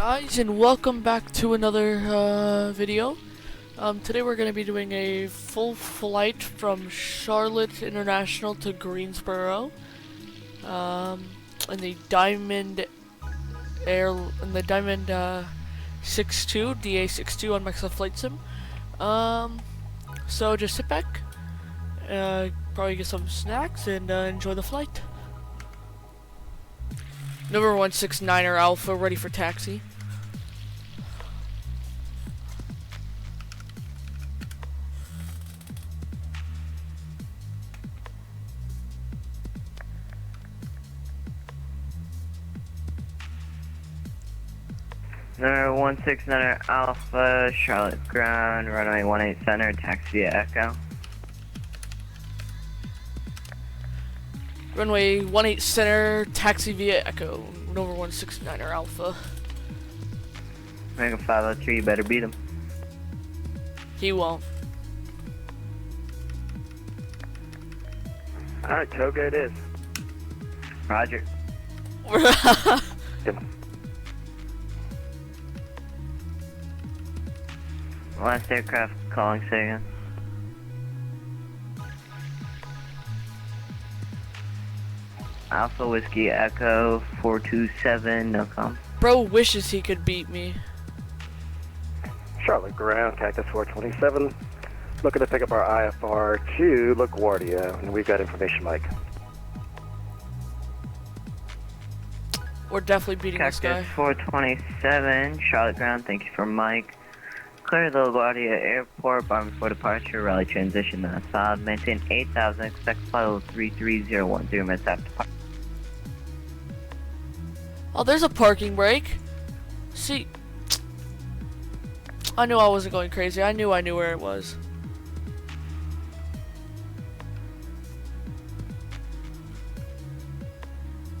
guys, and welcome back to another video. Today we're going to be doing a full flight from Charlotte International to Greensboro in the Diamond 62 DA62 on Msfs Flight Sim. So just sit back, probably get some snacks, and enjoy the flight. Number 169er Alpha, ready for taxi. Number 169er Alpha, Charlotte ground, runway 18 center, taxi via Echo. Runway 18 center, taxi via Echo. Number 169er Alpha. Make a 503, you better beat him. He won't. Alright, Toga it is. Roger. Yep. Last aircraft calling, say again. Alpha Whiskey Echo 427, no com. Bro wishes he could beat me. Charlotte ground, Cactus 427. Looking to pick up our IFR to LaGuardia, and we've got information, Mike. We're definitely beating this guy. Cactus 427, Charlotte ground, thank you for Mike. Clear the LaGuardia Airport, bar before departure, rally transition, Assad, maintain 8,000, expect flight 33010 minutes after departure. Oh, there's a parking brake. See, I knew I wasn't going crazy. I knew where it was.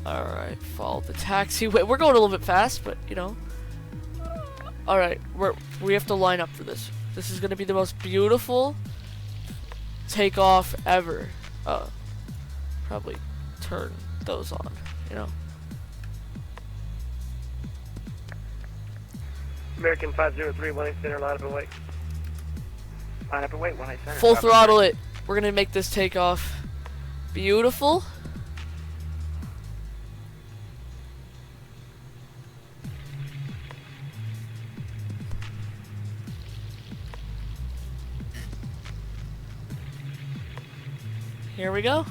Alright, follow the taxi. Wait, we're going a little bit fast, but you know. Alright, we have to line up for this. This is gonna be the most beautiful takeoff ever. Probably turn those on, you know. American 503, 18 center, line up and wait. Line up and wait, 18 center. Full throttle it. We're gonna make this takeoff beautiful. Here we go.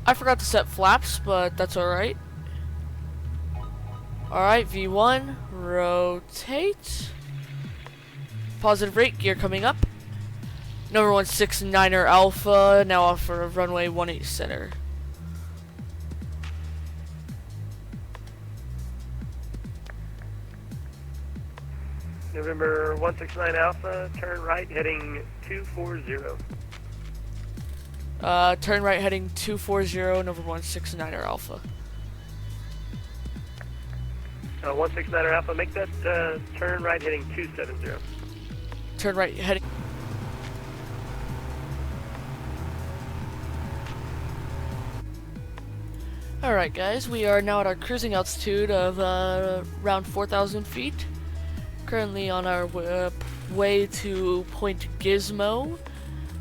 I forgot to set flaps, but that's alright. Alright, V1, rotate. Positive rate, gear coming up. Number 169er Alpha, now off for runway 18 center. November 169 Alpha, turn right, heading 240. Turn right heading 240, number 169er Alpha. 169er Alpha, make that turn right, heading 270. Turn right heading. Alright guys, we are now at our cruising altitude of around 4,000 feet. Currently on our way to Point Kgso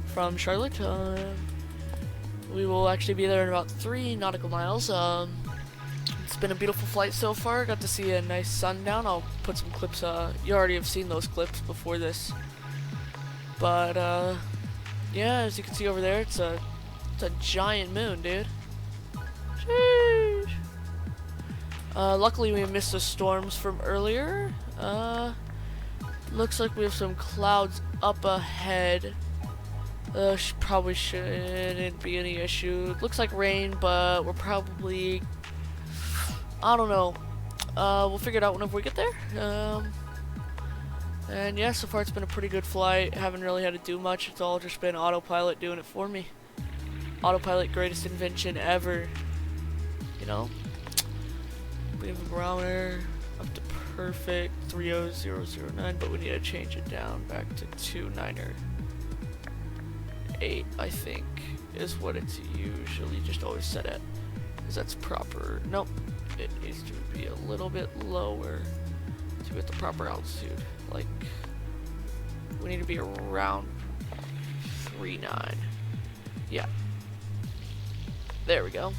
from Charlotte. We will actually be there in about 3 nautical miles. It's been a beautiful flight so far. Got to see a nice sundown. I'll put some clips. You already have seen those clips before this. But yeah, as you can see over there, it's a giant moon, dude. Sheesh. Luckily we missed the storms from earlier. Looks like we have some clouds up ahead. Probably shouldn't be any issue. Looks like rain, but we're probably, I don't know. We'll figure it out whenever we get there. And yeah, so far it's been a pretty good flight. Haven't really had to do much. It's all just been autopilot doing it for me. Autopilot, greatest invention ever. You know? We have a barometer up to perfect 30009, but we need to change it down back to 29er. 8, I think, is what it's usually just always set at. Because that's proper. Nope. It needs to be a little bit lower to get the proper altitude. Like, we need to be around 3.9. Yeah. There we go.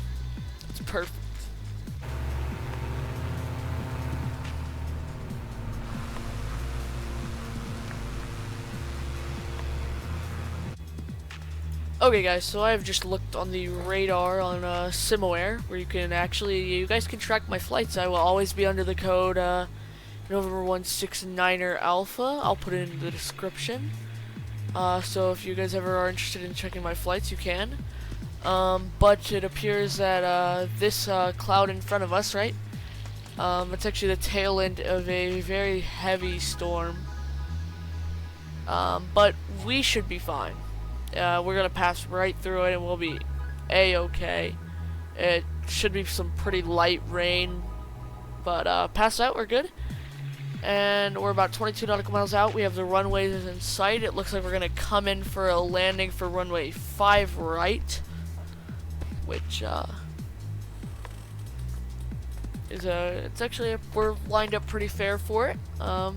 It's perfect. Okay guys, so I've just looked on the radar on Simoair, where you guys can track my flights. I will always be under the code November 169er Alpha. I'll put it in the description. So if you guys ever are interested in checking my flights, you can. But it appears that this cloud in front of us, right? It's actually the tail end of a very heavy storm. But we should be fine. We're gonna pass right through it and we'll be a-okay. It should be some pretty light rain, but past that we're good. And we're about 22 nautical miles out. We have the runways in sight. It looks like we're gonna come in for a landing for runway 5 right, which it's actually we're lined up pretty fair for it. So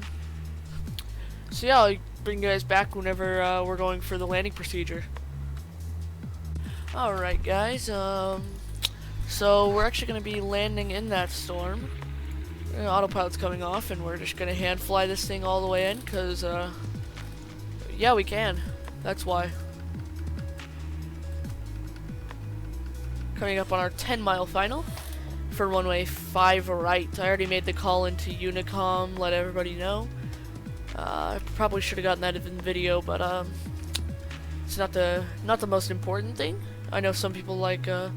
yeah, I'll bring you guys back whenever we're going for the landing procedure. Alright guys, so we're actually going to be landing in that storm. Autopilot's coming off and we're just going to hand fly this thing all the way in because yeah, we can. That's why. Coming up on our 10-mile final for runway 5 right. I already made the call into Unicom, let everybody know. I probably should have gotten that in the video, but it's not the most important thing. I know some people like the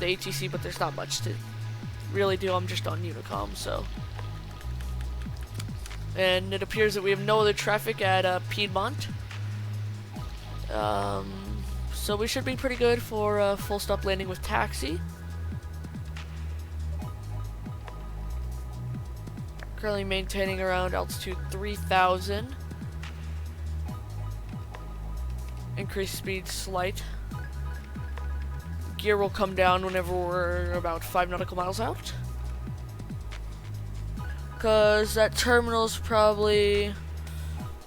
ATC, but there's not much to really do. I'm just on Unicom, so. And it appears that we have no other traffic at Piedmont. So we should be pretty good for full stop landing with taxi. Currently maintaining around altitude 3,000. Increase speed slight. Gear will come down whenever we're about 5 nautical miles out. Cause that terminal's probably,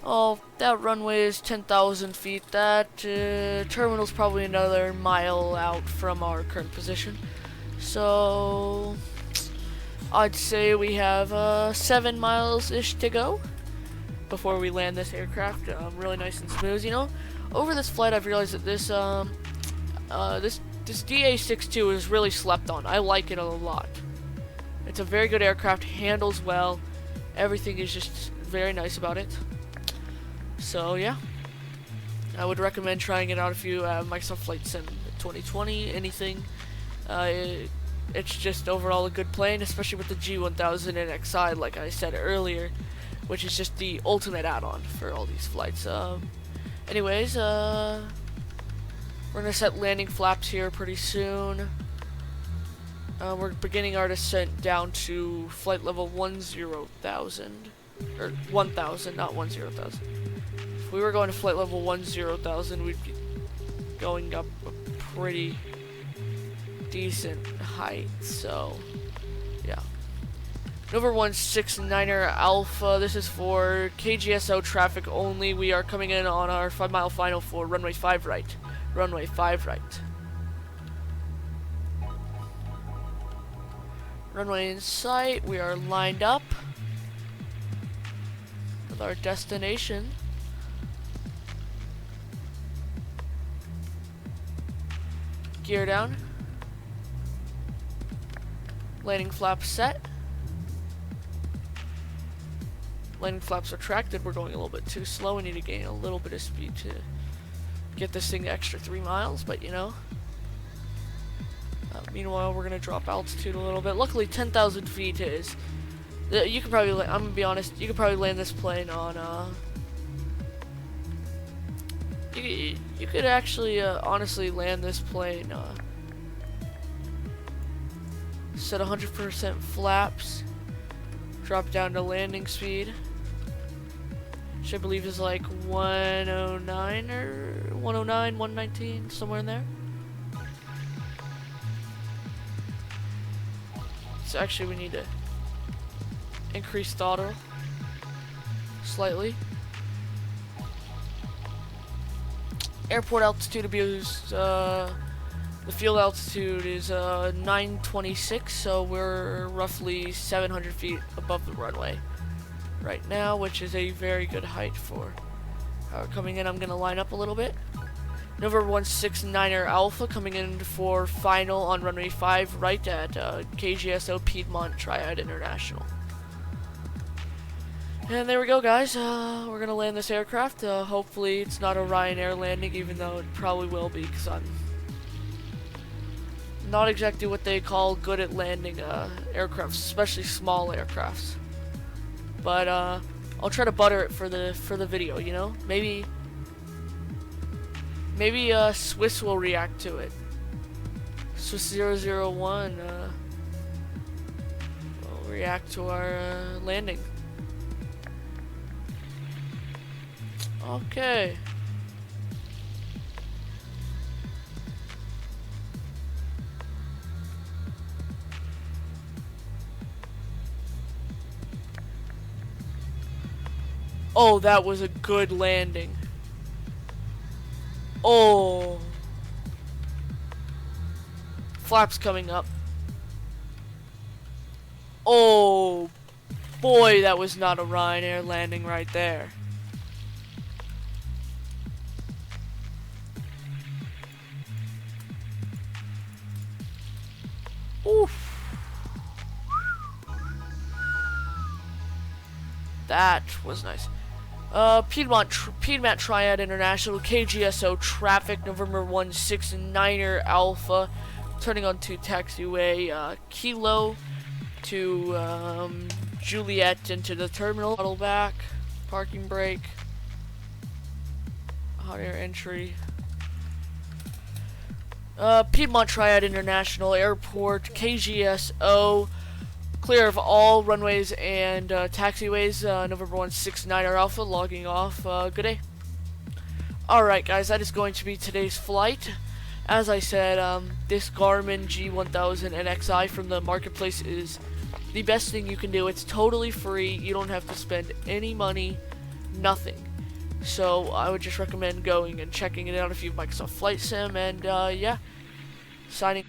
that runway is 10,000 feet. That terminal's probably another mile out from our current position. So I'd say we have 7 miles-ish to go before we land this aircraft. Really nice and smooth, you know. Over this flight, I've realized that this DA62 is really slept on. I like it a lot. It's a very good aircraft, handles well. Everything is just very nice about it. So yeah, I would recommend trying it out if you have Microsoft Flight Sim 2020, anything. It's just overall a good plane, especially with the G1000 and XI, like I said earlier, which is just the ultimate add-on for all these flights. Anyways, we're gonna set landing flaps here pretty soon. We're beginning our descent down to flight level 10,000, or 1,000, not 10,000. If we were going to flight level 10,000, we'd be going up a pretty decent height, so yeah. November 169er Alpha, this is for Kgso traffic only. We are coming in on our 5-mile final for runway 5 right. Runway 5 right. Runway in sight, we are lined up with our destination. Gear down. Landing flaps set. Landing flaps retracted. We're going a little bit too slow. We need to gain a little bit of speed to get this thing the extra 3 miles, but you know. Meanwhile, we're gonna drop altitude a little bit. Luckily, 10,000 feet is. You could probably. I'm gonna be honest. You could probably land this plane on. You could actually honestly land this plane. Set 100% flaps. Drop down to landing speed, which I believe is like 109 or 109, 119, somewhere in there. So actually we need to increase throttle slightly. Airport altitude abuse, the field altitude is 926, so we're roughly 700 feet above the runway right now, which is a very good height for how we're coming in. I'm going to line up a little bit. November 169er Alpha coming in for final on runway 5 right at Kgso Piedmont Triad International. And there we go, guys. We're going to land this aircraft. Hopefully it's not a Ryanair landing, even though it probably will be, because I'm not exactly what they call good at landing aircrafts, especially small aircrafts. But I'll try to butter it for the video, you know? Maybe Swiss will react to it. Swiss 001 will react to our landing. Okay. Oh, that was a good landing. Oh. Flaps coming up. Oh, boy, that was not a Ryanair landing right there. Oof. That was nice. Piedmont Triad International, Kgso traffic, November 169er Alpha, turning onto taxiway Kilo to Juliet into the terminal. Throttle back, parking brake, hot air entry. Piedmont Triad International Airport, Kgso, clear of all runways and taxiways, November 169er Alpha, logging off. Good day. Alright guys, that is going to be today's flight. As I said, this Garmin G1000 NXI from the marketplace is the best thing you can do. It's totally free. You don't have to spend any money, nothing. So I would just recommend going and checking it out if you have Microsoft Flight Sim, and yeah, signing.